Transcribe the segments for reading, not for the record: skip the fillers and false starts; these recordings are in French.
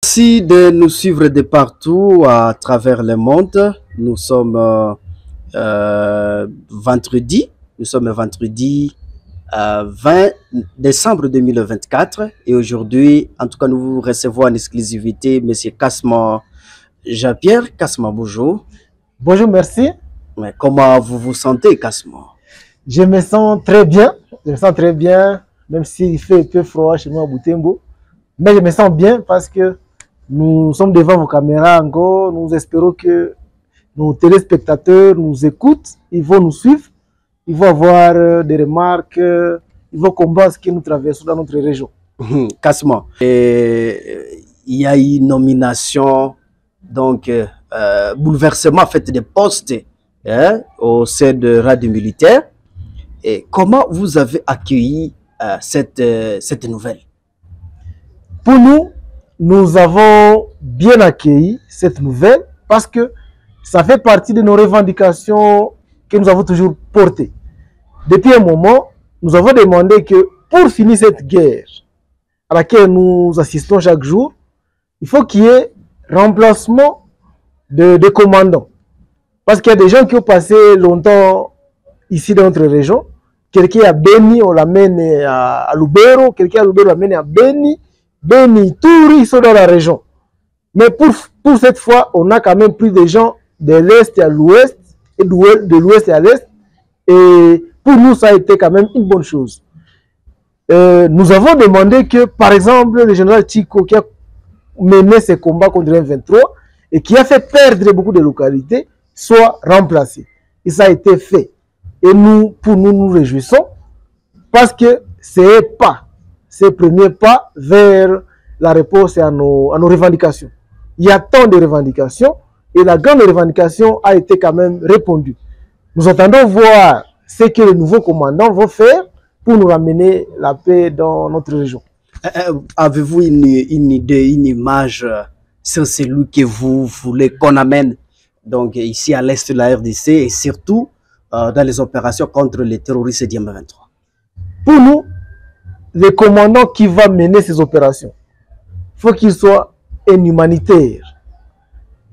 Merci de nous suivre de partout à travers le monde. Nous sommes vendredi. Nous sommes vendredi 20 décembre 2024 et aujourd'hui, en tout cas, nous vous recevons en exclusivité Monsieur Kasma Jean-Pierre. Kasma, bonjour. Bonjour, merci. Mais comment vous vous sentez, Kasma? Je me sens très bien. Je me sens très bien, même s'il fait un peu froid chez moi à Butembo. Mais je me sens bien parce que nous sommes devant vos caméras encore. Nous espérons que nos téléspectateurs nous écoutent. Ils vont nous suivre. Ils vont avoir des remarques. Ils vont comprendre ce que nous traversons dans notre région. Kasma, il y a une nomination, donc bouleversement fait des postes au sein de Radio Militaire. Et comment vous avez accueilli cette nouvelle? Pour nous, nous avons bien accueilli cette nouvelle parce que ça fait partie de nos revendications que nous avons toujours portées. Depuis un moment, nous avons demandé que pour finir cette guerre à laquelle nous assistons chaque jour, il faut qu'il y ait remplacement de commandants. Parce qu'il y a des gens qui ont passé longtemps ici dans notre région. Quelqu'un à Beni, on l'amène à Lubero. Quelqu'un à Lubero, on l'amène à Beni. Beni, Touri, ils sont dans la région. Mais pour cette fois, on a quand même pris des gens de l'Est à l'Ouest et de l'Ouest à l'Est. Et pour nous, ça a été quand même une bonne chose. Nous avons demandé que, par exemple, le général Chico, qui a mené ses combats contre M23 et qui a fait perdre beaucoup de localités, soit remplacé. Et ça a été fait. Et nous, pour nous, nous réjouissons parce que c'est le premier pas vers la réponse à nos revendications. Il y a tant de revendications et la grande revendication a été quand même répondue. Nous attendons voir ce que les nouveaux commandants vont faire pour nous ramener la paix dans notre région. Avez-vous une idée, une image sur celui que vous voulez qu'on amène donc ici à l'est de la RDC et surtout dans les opérations contre les terroristes du M23? Pour nous, le commandant qui va mener ces opérations, il faut qu'il soit un humanitaire,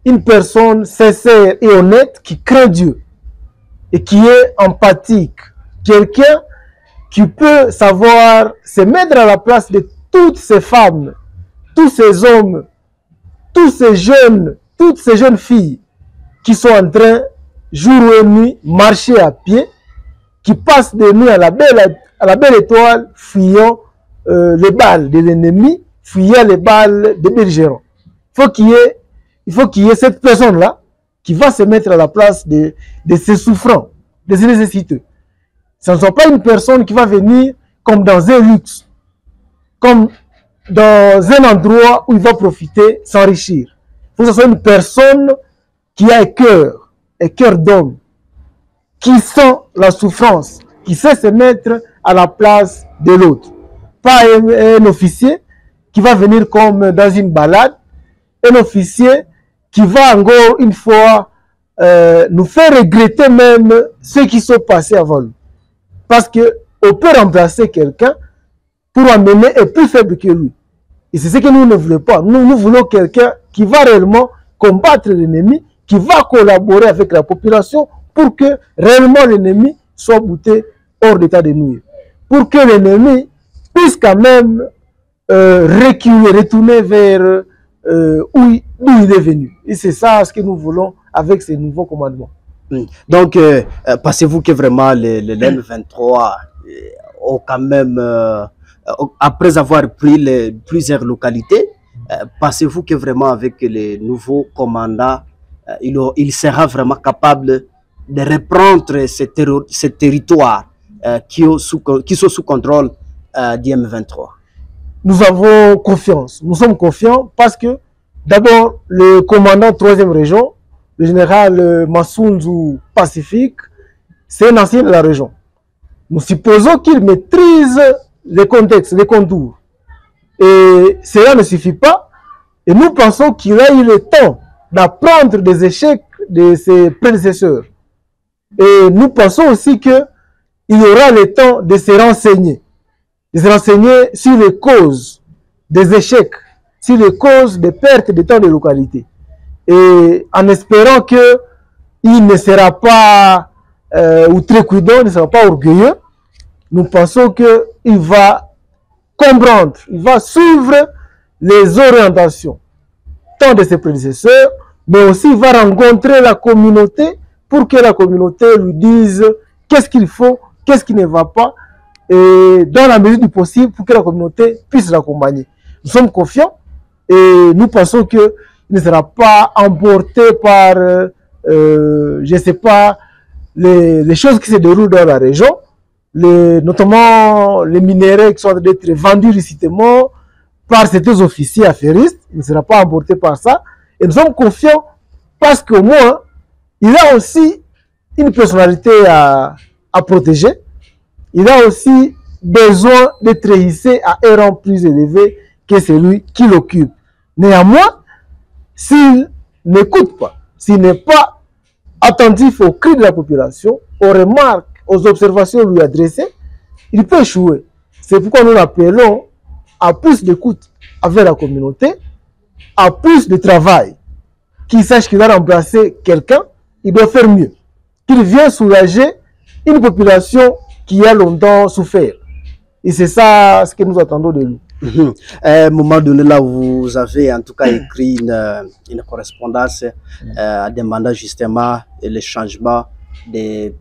une personne sincère et honnête qui craint Dieu et qui est empathique, quelqu'un qui peut savoir se mettre à la place de toutes ces femmes, tous ces hommes, tous ces jeunes, toutes ces jeunes filles qui sont en train, jour et nuit, marcher à pied, qui passent de nuit à la belle étoile, fuyant les balles de l'ennemi, fuyant les balles des belligérants. Il faut qu'il y ait cette personne-là qui va se mettre à la place de ces souffrants, de ces nécessiteux. Ce ne sont pas une personne qui va venir comme dans un luxe, comme dans un endroit où il va profiter, s'enrichir. Il faut que ce soit une personne qui a un cœur d'homme, qui sent la souffrance, qui sait se mettre à la place de l'autre. Pas un officier qui va venir comme dans une balade, un officier qui va encore une fois nous faire regretter même ceux qui sont passés avant nous. Parce qu'on peut remplacer quelqu'un pour amener un plus faible que lui. Et c'est ce que nous ne voulons pas. Nous voulons quelqu'un qui va réellement combattre l'ennemi, qui va collaborer avec la population pour que réellement l'ennemi soit bouté hors d'état de nuire. Pour que l'ennemi puisse quand même reculer, retourner vers d'où il est venu. Et c'est ça ce que nous voulons avec ces nouveaux commandements. Donc, pensez-vous que vraiment le M23 ont quand même, après avoir pris plusieurs localités, pensez-vous que vraiment avec les nouveaux commandants, il sera vraiment capable de reprendre ces territoires qui sont sous contrôle du M23? Nous avons confiance. Nous sommes confiants parce que d'abord, le commandant 3e région, le général Massounzou Pacifique, c'est un ancien de la région. Nous supposons qu'il maîtrise les contextes, les contours. Et cela ne suffit pas. Et nous pensons qu'il a eu le temps d'apprendre des échecs de ses prédécesseurs. Et nous pensons aussi qu'il aura le temps de se renseigner sur les causes des échecs sur les causes des pertes de temps de localité. Et en espérant qu'il ne sera pas outrecuidant, il ne sera pas orgueilleux, nous pensons qu'il va comprendre, il va suivre les orientations, tant de ses prédécesseurs, mais aussi il va rencontrer la communauté pour que la communauté lui dise qu'est-ce qu'il faut, qu'est-ce qui ne va pas, et dans la mesure du possible pour que la communauté puisse l'accompagner. Nous sommes confiants et nous pensons qu'il ne sera pas emporté par, je ne sais pas, les choses qui se déroulent dans la région, notamment les minéraux qui sont en train d'être vendus illicitement par certains officiers affairistes. Il ne sera pas emporté par ça. Et nous sommes confiants parce qu'au moins, il a aussi une personnalité à protéger. Il a aussi besoin d'être hissé à un rang plus élevé que celui qui l'occupe. Néanmoins, s'il n'écoute pas, s'il n'est pas attentif aux cris de la population, aux remarques, aux observations lui adressées, il peut échouer. C'est pourquoi nous l'appelons à plus d'écoute avec la communauté, à plus de travail. Qu'il sache qu'il va remplacer quelqu'un, il doit faire mieux. Qu'il vient soulager une population qui a longtemps souffert. Et c'est ça ce que nous attendons de lui. À un moment donné, là, vous avez en tout cas écrit une correspondance demandant justement le changement de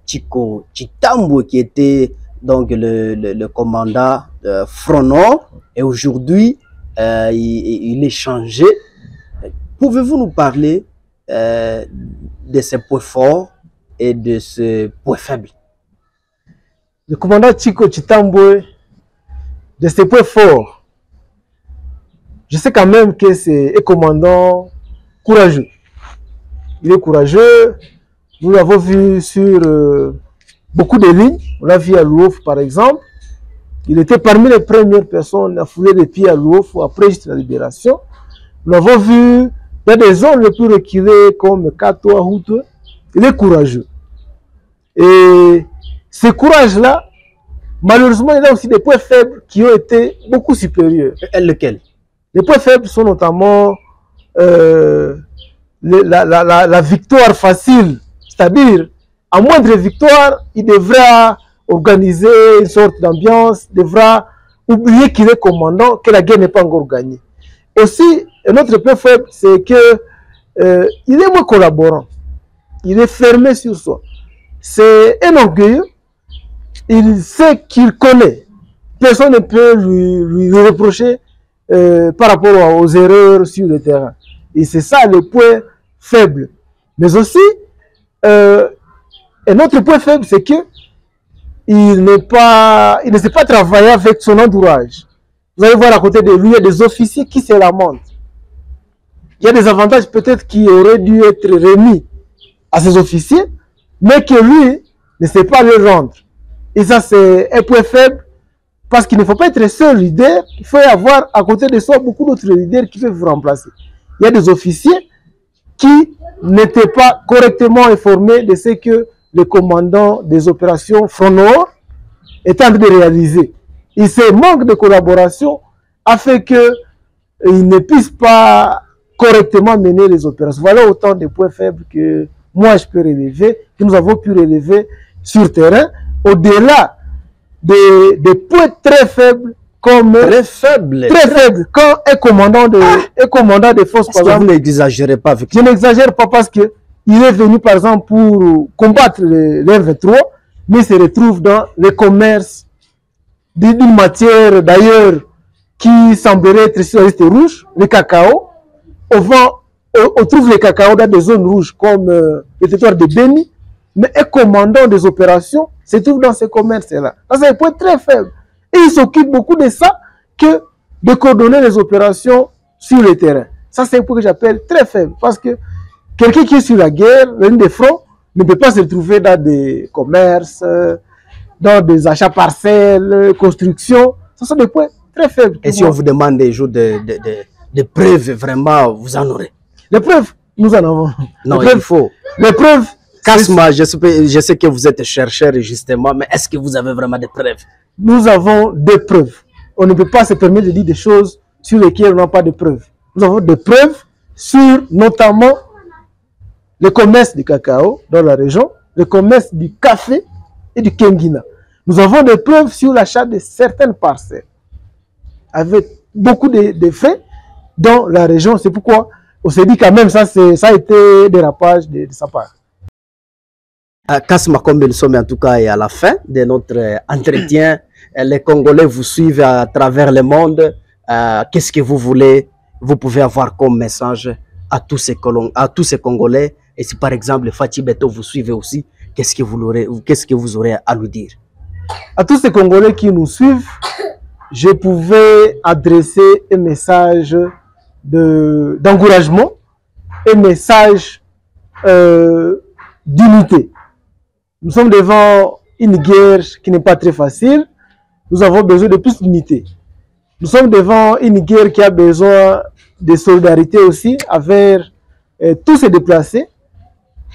Chico Chitambo, qui était donc le commandant Front Nord, et aujourd'hui, il est changé. Pouvez-vous nous parler de ses points forts et de ses points faibles? Le commandant Chico Chitambo, de ses points forts, je sais quand même que c'est un commandant courageux. Il est courageux. Nous l'avons vu sur beaucoup de lignes. On l'a vu à Louof, par exemple. Il était parmi les premières personnes à fouler les pieds à Louof après la libération. Nous l'avons vu dans des zones les plus reculées comme Katoa, Hutu. Il est courageux. Et ce courage-là, malheureusement, il y a aussi des points faibles qui ont été beaucoup supérieurs. Et lesquels? Les points faibles sont notamment la victoire facile. C'est-à-dire, à moindre victoire, il devra organiser une sorte d'ambiance, devra oublier qu'il est commandant, que la guerre n'est pas encore gagnée. Aussi, un autre point faible, c'est que il est moins collaborant. Il est fermé sur soi. C'est un orgueilleux. Il sait qu'il connaît. Personne ne peut lui reprocher par rapport aux erreurs sur le terrain. Et c'est ça le point faible. Mais aussi, un autre point faible, c'est que il ne sait pas travailler avec son entourage. Vous allez voir à côté de lui, il y a des officiers qui se lamentent. Il y a des avantages peut-être qui auraient dû être remis à ces officiers, mais que lui ne sait pas les rendre. Et ça, c'est un point faible, parce qu'il ne faut pas être seul leader, il faut y avoir à côté de soi beaucoup d'autres leaders qui peuvent vous remplacer. Il y a des officiers qui n'étaient pas correctement informés de ce que le commandant des opérations Front Nord est en train de réaliser. Et ce manque de collaboration a fait qu'ils ne puissent pas correctement mener les opérations. Voilà autant de points faibles que moi je peux relever, que nous avons pu relever sur terrain, au-delà des points très faibles, comme très faibles, quand un commandant de force, par exemple, vous n'exagérez pas avec... Je n'exagère pas parce que il est venu par exemple pour combattre les M23, mais il se retrouve dans le commerce d'une matière d'ailleurs qui semblerait être sur la liste rouge, le cacao. On trouve le cacao dans des zones rouges comme le territoire de Beni, mais un commandant des opérations se trouve dans ce commerce-là. C'est un point très faible. Et il s'occupe beaucoup de ça que de coordonner les opérations sur le terrain. Ça, c'est un point que j'appelle très faible. Parce que quelqu'un qui est sur la guerre, la ligne de front, ne peut pas se trouver dans des commerces, dans des achats parcelles, constructions. Ce sont des points très faibles. Et si on vous demande des jours de preuves, vraiment, vous en aurez? Les preuves, nous en avons. Non, il faut. Les preuves. Kasma, je sais que vous êtes chercheur justement, mais est-ce que vous avez vraiment des preuves? Nous avons des preuves. On ne peut pas se permettre de dire des choses sur lesquels on n'a pas de preuves. Nous avons des preuves sur notamment le commerce du cacao dans la région, le commerce du café et du Kengina. Nous avons des preuves sur l'achat de certaines parcelles avec beaucoup de faits dans la région. C'est pourquoi on s'est dit quand même ça a été dérapage de sa part. Kasma, comme nous sommes en tout cas à la fin de notre entretien, les Congolais vous suivent à travers le monde. Qu'est-ce que vous voulez, vous pouvez avoir comme message à tous ces Congolais? Et si par exemple Faty Beto vous suivez aussi, qu'est-ce que vous aurez à lui dire? À tous ces Congolais qui nous suivent, je pouvais adresser un message d'encouragement, un message d'unité. Nous sommes devant une guerre qui n'est pas très facile. Nous avons besoin de plus d'unité. Nous sommes devant une guerre qui a besoin de solidarité aussi avec tous ces déplacés.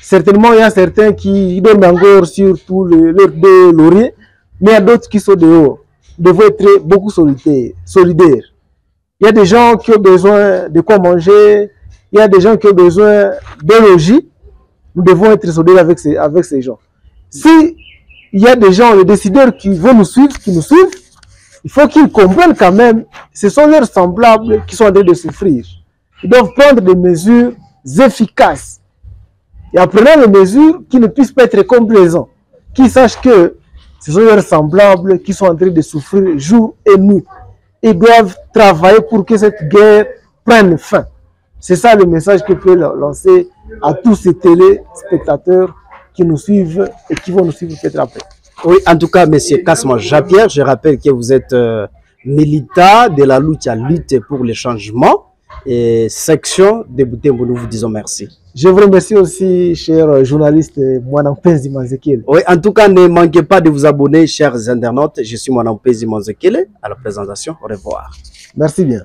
Certainement, il y a certains qui donnent encore sur tous leurs deux lauriers, mais il y a d'autres qui sont dehors. Nous devons être beaucoup solidaires. Il y a des gens qui ont besoin de quoi manger, il y a des gens qui ont besoin de logis. Nous devons être solidaires avec ces gens. Si il y a des gens, les décideurs qui vont nous suivre, il faut qu'ils comprennent quand même, ce sont leurs semblables qui sont en train de souffrir. Ils doivent prendre des mesures efficaces. Et en prenant les mesures qui ne puissent pas être complaisants, qu'ils sachent que ce sont leurs semblables qui sont en train de souffrir jour et nuit. Ils doivent travailler pour que cette guerre prenne fin. C'est ça le message que je peux lancer à tous ces téléspectateurs qui nous suivent et qui vont nous suivre peut-être après. Oui, en tout cas, M. Kasma Jean-Pierre, je rappelle que vous êtes militant de la lutte pour le changement et section de Butembo. Nous vous disons merci. Je vous remercie aussi, cher journaliste Mwanampezi Manzekele. Oui, en tout cas, ne manquez pas de vous abonner, chers internautes. Je suis Mwanampezi Manzekele à la présentation. Au revoir. Merci bien.